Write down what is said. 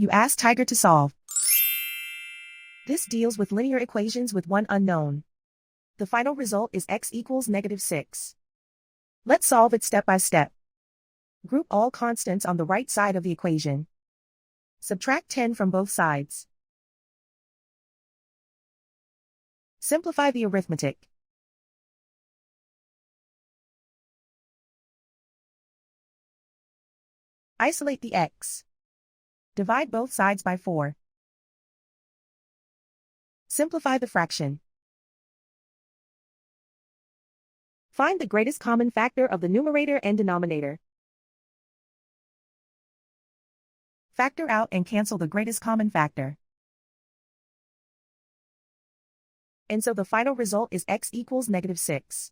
You ask Tiger to solve. This deals with linear equations with one unknown. The final result is x equals -6. Let's solve it step by step. Group all constants on the right side of the equation. Subtract 10 from both sides. Simplify the arithmetic. Isolate the x. Divide both sides by 4. Simplify the fraction. Find the greatest common factor of the numerator and denominator. Factor out and cancel the greatest common factor. And so the final result is x equals -6.